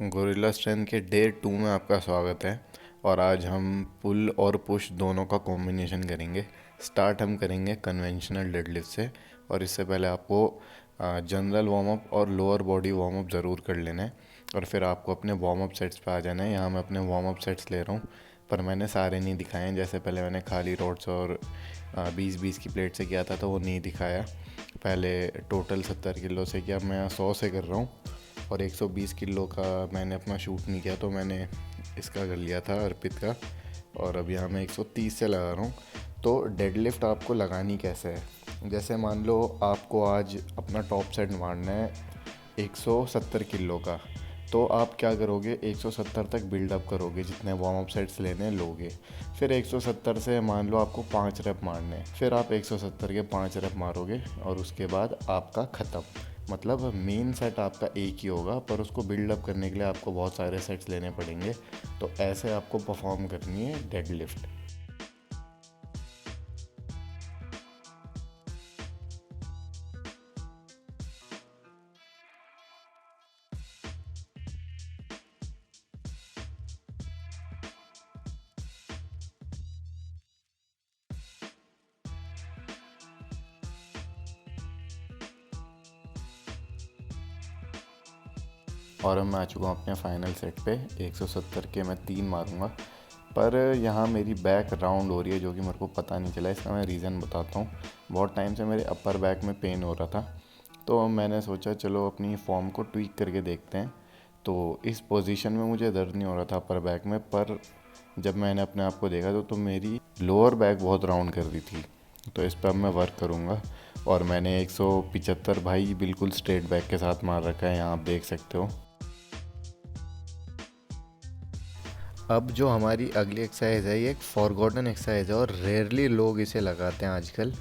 Gorilla strength के day 2 में आपका स्वागत है। और आज हम पुल और पुश दोनों का कॉम्बिनेशन करेंगे। स्टार्ट हम करेंगे कन्वेंशनल डेडलिफ्ट से। और इससे पहले आपको जनरल वार्म अप और लोअर बॉडी वार्म अप ज़रूर कर लेना है। और फिर आपको अपने वार्म अप सेट्स पे आ जाना है। यहाँ मैं अपने वार्म अप सेट्स ले रहा हूँ, पर मैंने सारे नहीं दिखाए हैं। जैसे पहले मैंने खाली रोड्स और 20-20 की प्लेट से किया था तो वो नहीं दिखाया। पहले टोटल 70 किलो से किया, मैं 100 से कर रहा हूँ। और 120 किलो का मैंने अपना शूट नहीं किया, तो मैंने इसका कर लिया था, अर्पित का। और अब यहाँ मैं 130 से लगा रहा हूँ। तो डेडलिफ्ट आपको लगानी कैसे है, जैसे मान लो आपको आज अपना टॉप सेट मारना है 170 किलो का। तो आप क्या करोगे, 170 तक बिल्डअप करोगे, जितने वार्म अप सेट्स लेने लोगे। फिर 170 से मान लो आपको 5 रेप मारने हैं, फिर आप 170 के 5 रेप मारोगे और उसके बाद आपका ख़त्म। मतलब मेन सेट आपका एक ही होगा, पर उसको बिल्डअप करने के लिए आपको बहुत सारे सेट्स लेने पड़ेंगे। तो ऐसे आपको परफॉर्म करनी है डेडलिफ्ट। और अब मैं आ चुका हूँ अपने फाइनल सेट पे। 170 के मैं 3 मारूंगा, पर यहाँ मेरी बैक राउंड हो रही है, जो कि मेरे को पता नहीं चला। इसका मैं रीज़न बताता हूँ। बहुत टाइम से मेरे अपर बैक में पेन हो रहा था, तो मैंने सोचा चलो अपनी फॉर्म को ट्वीक करके देखते हैं। तो इस पोजीशन में मुझे दर्द नहीं हो रहा था अपर बैक में, पर जब मैंने अपने आप को देखा तो मेरी लोअर बैक बहुत राउंड कर रही थी। तो इस पर अब मैं वर्क करूँगा। और मैंने 175 भाई बिल्कुल स्ट्रेट बैक के साथ मार रखा है, यहाँ आप देख सकते हो। अब जो हमारी अगली एक्सरसाइज है, ये एक फॉरगॉटन एक्सरसाइज है और रेयरली लोग इसे लगाते हैं आजकल।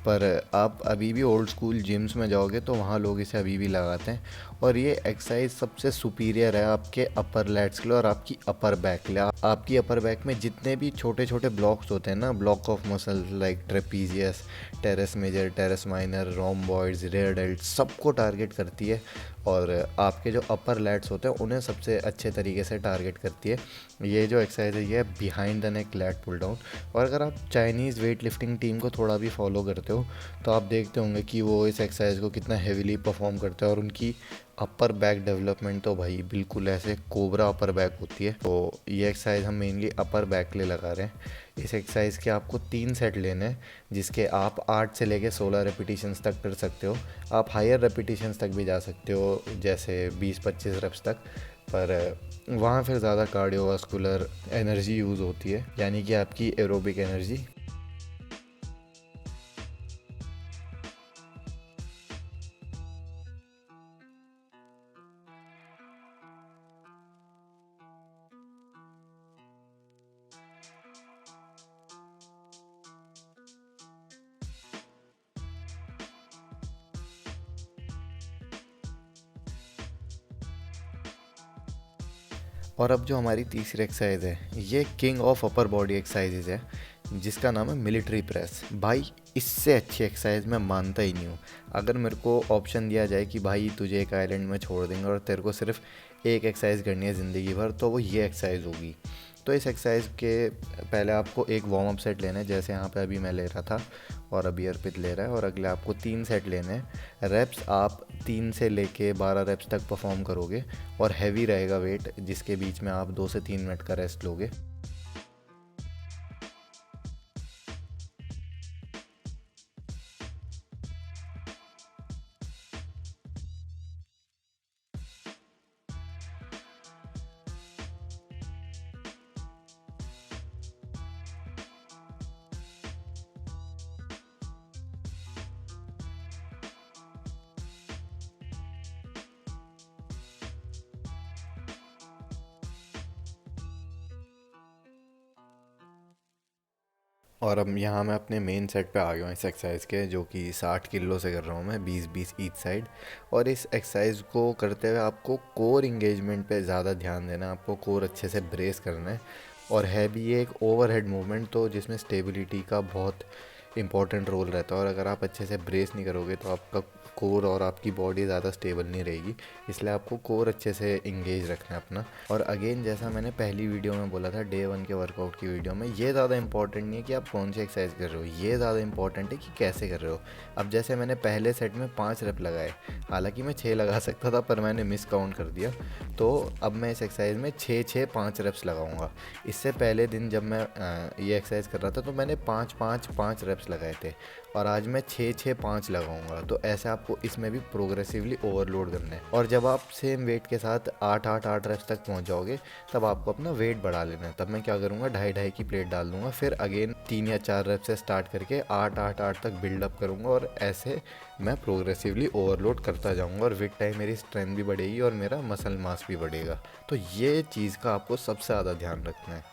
पर आप अभी भी ओल्ड स्कूल जिम्स में जाओगे तो वहाँ लोग इसे अभी भी लगाते हैं। और ये एक्सरसाइज सबसे सुपीरियर है आपके अपर लैट्स के लिए और आपकी अपर बैक के लिए। आपकी अपर बैक में जितने भी छोटे छोटे ब्लॉक्स होते हैं ना, block of muscle like trapezius, teres major, teres minor, rhomboids, rear delt, सबको टारगेट करती है। और आपके जो अपर लैट्स होते हैं उन्हें सबसे अच्छे तरीके से टारगेट करती है। ये जो एक्सरसाइज है ये behind the neck lat pull down. और अगर आप चाइनीज़ वेट लिफ्टिंग टीम को थोड़ा भी फॉलो करते हो तो आप देखते होंगे कि वो इस एक्सरसाइज को कितना हेविली परफॉर्म करते हैं। और उनकी अपर बैक डेवलपमेंट तो भाई बिल्कुल ऐसे कोबरा अपर बैक होती है। तो ये एक्सरसाइज हम मेनली अपर बैक के लिए लगा रहे हैं। इस एक्सरसाइज के आपको 3 सेट लेने हैं, जिसके आप 8 से लेके 16 रेपिटेशंस तक कर सकते हो। आप हायर रेपिटेशंस तक भी जा सकते हो, जैसे 20-25 रेप्स तक। पर वहाँ फिर ज़्यादा कार्डियोवास्कुलर एनर्जी यूज़ होती है, यानी कि आपकी एरोबिक एनर्जी। और अब जो हमारी तीसरी एक्सरसाइज है, ये king of upper body exercises है, जिसका नाम है मिलिट्री प्रेस। भाई इससे अच्छी एक्सरसाइज मैं मानता ही नहीं हूँ। अगर मेरे को ऑप्शन दिया जाए कि भाई तुझे एक आइलैंड में छोड़ देंगे और तेरे को सिर्फ एक एक्सरसाइज करनी है ज़िंदगी भर, तो वो ये एक्सरसाइज होगी। तो इस एक्सरसाइज के पहले आपको एक वार्म अप सेट लेना है, जैसे यहाँ पे अभी मैं ले रहा था और अभी अर्पित ले रहा है। और अगले आपको 3 सेट लेने हैं। रेप्स आप 3 से लेके 12 रेप्स तक परफॉर्म करोगे और हैवी रहेगा वेट, जिसके बीच में आप 2 से 3 मिनट का रेस्ट लोगे। और अब यहाँ मैं अपने मेन सेट पे आ गया हूँ इस एक्सरसाइज के, जो कि 60 किलो से कर रहा हूँ मैं, 20-20 ईच साइड। और इस एक्सरसाइज को करते हुए आपको कोर इंगेजमेंट पे ज़्यादा ध्यान देना है, आपको कोर अच्छे से ब्रेस करना है। और है भी ये एक ओवरहेड मूवमेंट, तो जिसमें स्टेबिलिटी का बहुत इंपॉर्टेंट रोल रहता है। और अगर आप अच्छे से ब्रेस नहीं करोगे तो आपका कोर और आपकी बॉडी ज़्यादा स्टेबल नहीं रहेगी। इसलिए आपको कोर अच्छे से इंगेज रखना है अपना। और अगेन जैसा मैंने पहली वीडियो में बोला था, डे 1 के वर्कआउट की वीडियो में, ये ज़्यादा इंपॉर्टेंट नहीं है कि आप कौन सी एक्सरसाइज कर रहे हो, ये ज़्यादा इंपॉर्टेंट है कि कैसे कर रहे हो। अब जैसे मैंने पहले सेट में 5 रेप लगाए, हालांकि मैं 6 लगा सकता था पर मैंने मिस काउंट कर दिया। तो अब मैं इस एक्सरसाइज में 6 6 5 रेप्स लगाऊंगा। इससे पहले दिन जब मैं ये एक्सरसाइज कर रहा था तो मैंने 5 5 5 रेप्स लगाए थे, और आज मैं 6 6 5 लगाऊंगा। तो ऐसे आपको इसमें भी प्रोग्रेसिवली ओवरलोड करना है। और जब आप सेम वेट के साथ 8 8 8 रेप्स तक पहुंच जाओगे तब आपको अपना वेट बढ़ा लेना है। तब मैं क्या करूँगा, 2.5 की प्लेट डाल दूंगा, फिर अगेन 3 या 4 रेप्स से स्टार्ट करके 8 8 8 तक बिल्डअप करूँगा, और ऐसे मैं प्रोग्रेसिवली ओवरलोड करता जाऊँगा, और विद टाइम मेरी स्ट्रेंथ भी बढ़ेगी और मेरा मसल मास भी बढ़ेगा। तो ये चीज़ का आपको सबसे ज़्यादा ध्यान रखना है।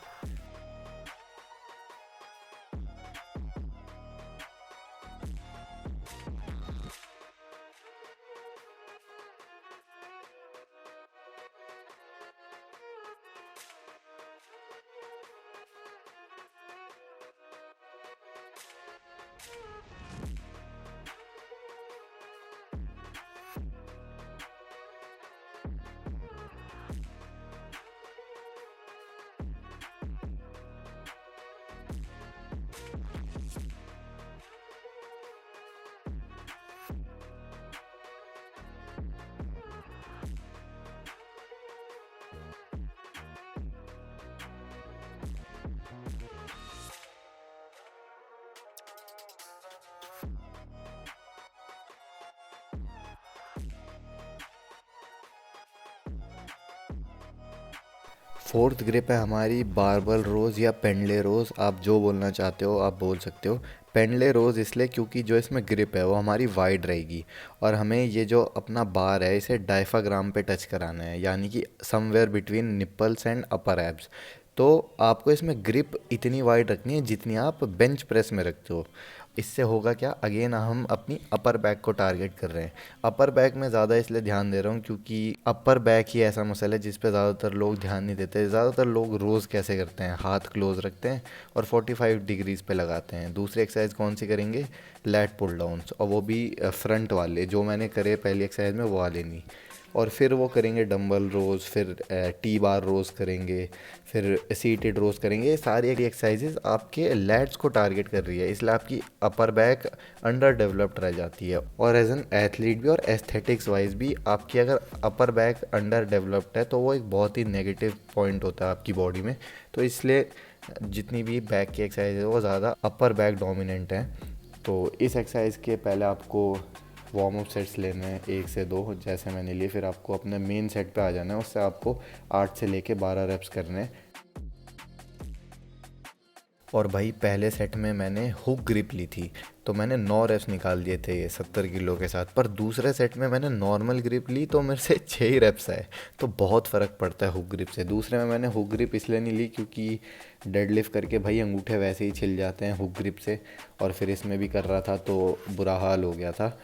फोर्थ ग्रिप है हमारी बारबल रोज़ या पेंडले रोज़, आप जो बोलना चाहते हो आप बोल सकते हो। पेंडले रोज़ इसलिए क्योंकि जो इसमें ग्रिप है वो हमारी वाइड रहेगी, और हमें ये जो अपना बार है इसे डायफ्राग्राम पे टच कराना है, यानी कि somewhere between nipples and upper abs. तो आपको इसमें ग्रिप इतनी वाइड रखनी है जितनी आप बेंच प्रेस में रखते हो। इससे होगा क्या, अगेन हम अपनी अपर बैक को टारगेट कर रहे हैं। अपर बैक में ज़्यादा इसलिए ध्यान दे रहा हूँ क्योंकि अपर बैक ही ऐसा मसल है जिस पे ज़्यादातर लोग ध्यान नहीं देते। ज़्यादातर लोग रोज़ कैसे करते हैं, हाथ क्लोज रखते हैं और 45 डिग्रीज पे लगाते हैं। दूसरी एक्सरसाइज कौन सी करेंगे, लैट पुल डाउन्स, और वो भी फ्रंट वाले जो मैंने करे पहली एक्सरसाइज में वो वाले नहीं। और फिर वो करेंगे डंबल रोज़, फिर टी बार रोज़ करेंगे, फिर सीटेड रोज़ करेंगे। ये सारी एक्सरसाइजेज आपके लैट्स को टारगेट कर रही है, इसलिए आपकी अपर बैक अंडर डेवलप्ड रह जाती है। और एज एन एथलीट भी और एस्थेटिक्स वाइज भी आपकी अगर अपर बैक अंडर डेवलप्ड है तो वो एक बहुत ही नेगेटिव पॉइंट होता है आपकी बॉडी में। तो इसलिए जितनी भी बैक की एक्सरसाइज है वो ज़्यादा अपर बैक डोमिनेंट है। तो इस एक्सरसाइज के पहले आपको वार्म अप सेट्स लेने हैं 1 से 2 जैसे मैंने लिए, फिर आपको अपने मेन सेट पे आ जाना है। उससे आपको 8 से लेके 12 रेप्स करने हैं। और भाई पहले सेट में मैंने हुक ग्रिप ली थी तो मैंने 9 रेप्स निकाल दिए थे 70 किलो के साथ। पर दूसरे सेट में मैंने नॉर्मल ग्रिप ली तो मेरे से 6 ही रेप्स आए। तो बहुत फ़र्क पड़ता है हुक ग्रिप से। दूसरे में मैंने हुक ग्रिप इसलिए नहीं ली क्योंकि डेडलिफ्ट करके भाई अंगूठे वैसे ही छिल जाते हैं हुक ग्रिप से, और फिर इसमें भी कर रहा था तो बुरा हाल हो गया था।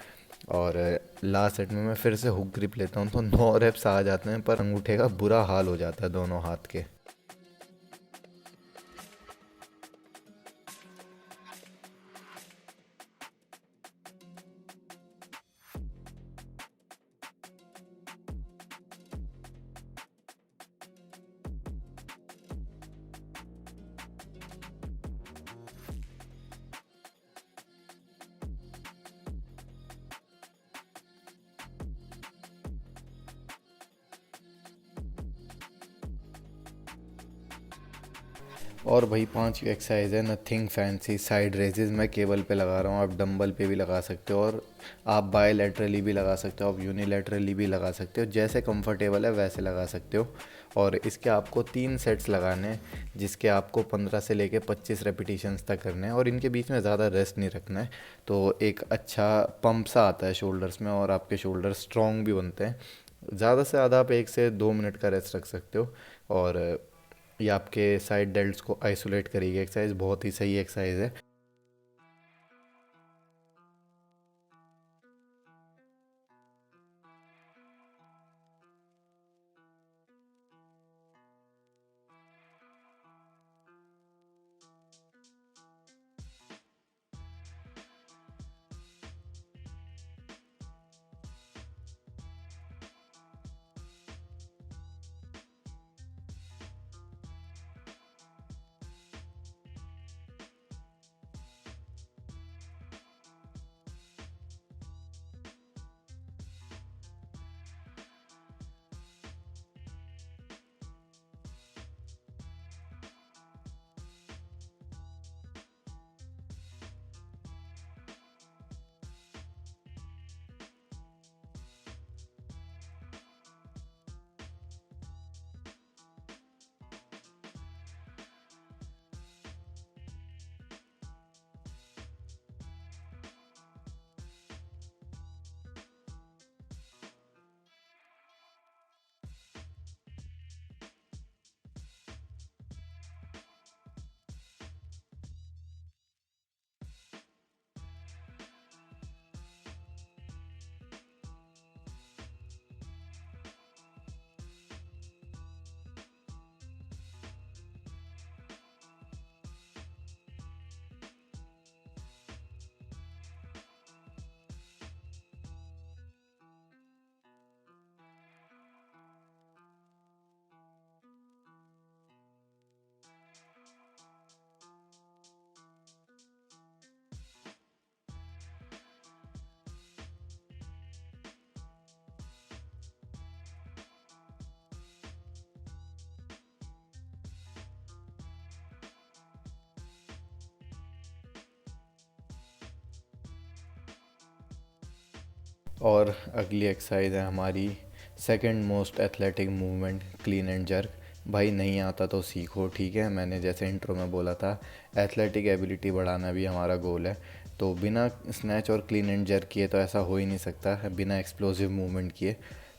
और लास्ट सेट में मैं फिर से हुक ग्रिप लेता हूँ तो 9 रेप्स आ जाते हैं पर अंगूठे का बुरा हाल हो जाता है दोनों हाथ के। और भाई पांचवी एक्सरसाइज है नथिंग फैंसी, साइड रेजेस। मैं केबल पे लगा रहा हूँ, आप डंबल पे भी लगा सकते हो, और आप बायलैटरली भी लगा सकते हो, आप यूनिलैटरली भी लगा सकते हो, जैसे कंफर्टेबल है वैसे लगा सकते हो। और इसके आपको 3 सेट्स लगाने हैं जिसके आपको 15 से लेके 25 रेपिटेशंस तक करने हैं, और इनके बीच में ज़्यादा रेस्ट नहीं रखना है। तो एक अच्छा पंप सा आता है शोल्डर्स में और आपके शोल्डर स्ट्रॉन्ग भी बनते हैं। ज़्यादा से ज़्यादा आप 1 से 2 मिनट का रेस्ट रख सकते हो। और ये आपके साइड डेल्ट्स को आइसोलेट करेगी एक्सरसाइज, बहुत ही सही एक्सरसाइज है। और अगली एक्सरसाइज है हमारी second most athletic movement, clean and jerk. भाई नहीं आता तो सीखो, ठीक है। मैंने जैसे इंट्रो में बोला था, एथलेटिक एबिलिटी बढ़ाना भी हमारा गोल है। तो बिना स्नैच और क्लीन एंड जर्क किए तो ऐसा हो ही नहीं सकता है, बिना एक्सप्लोसिव मूवमेंट किए।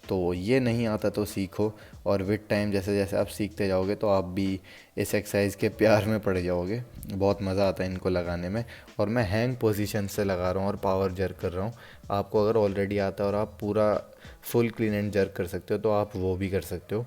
तो ये नहीं आता तो सीखो, और विद टाइम जैसे जैसे आप सीखते जाओगे तो आप भी इस एक्सरसाइज के प्यार में पड़ जाओगे। बहुत मज़ा आता है इनको लगाने में। और मैं हैंग पोजीशन से लगा रहा हूँ और पावर जर्क कर रहा हूँ। आपको अगर ऑलरेडी आता है और आप पूरा फुल क्लीन एंड जर्क कर सकते हो तो आप वो भी कर सकते हो।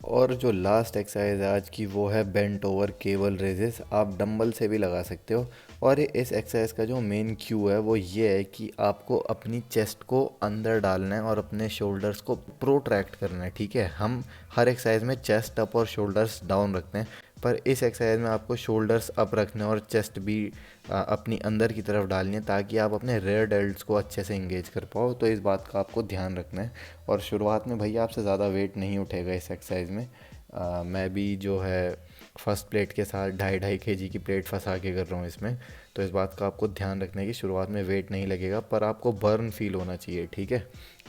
और जो लास्ट एक्सरसाइज है आज की, वो है बेंट ओवर केबल रेजेस। आप डंबल से भी लगा सकते हो। और इस एक्सरसाइज का जो मेन क्यू है वो ये है कि आपको अपनी चेस्ट को अंदर डालना है और अपने शोल्डर्स को प्रोट्रैक्ट करना है, ठीक है। हम हर एक्सरसाइज में चेस्ट अप और शोल्डर्स डाउन रखते हैं, पर इस एक्सरसाइज में आपको शोल्डर्स अप रखने और चेस्ट भी अपनी अंदर की तरफ डालनी है, ताकि आप अपने रेयर डेल्ट्स को अच्छे से इंगेज कर पाओ। तो इस बात का आपको ध्यान रखना है। और शुरुआत में भैया आपसे ज़्यादा वेट नहीं उठेगा इस एक्सरसाइज में। मैं भी जो है फर्स्ट प्लेट के साथ 2.5-2.5 kg की प्लेट फंसा के कर रहा हूँ इसमें। तो इस बात का आपको ध्यान रखना है कि शुरुआत में वेट नहीं लगेगा, पर आपको बर्न फील होना चाहिए, ठीक है।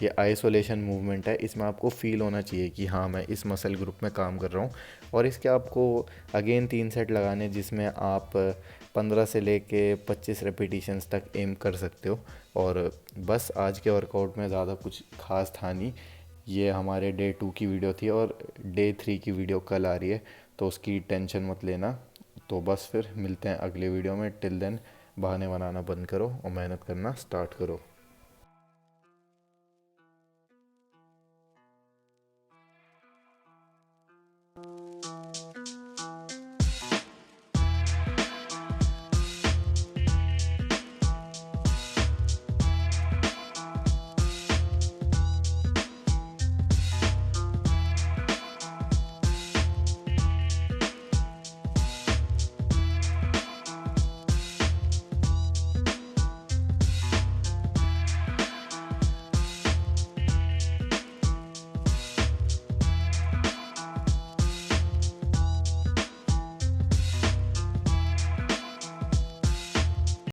ये आइसोलेशन मूवमेंट है, इसमें आपको फील होना चाहिए कि हाँ मैं इस मसल ग्रुप में काम कर रहा हूँ। और इसके आपको अगेन 3 सेट लगाने, जिसमें आप 15 से लेके 25 रेपिटेशंस तक एम कर सकते हो। और बस आज के वर्कआउट में ज़्यादा कुछ खास था नहीं। ये हमारे डे 2 की वीडियो थी, और डे 3 की वीडियो कल आ रही है, तो उसकी टेंशन मत लेना। तो बस फिर मिलते हैं अगले वीडियो में। टिल देन बहाने बनाना बंद करो और मेहनत करना स्टार्ट करो।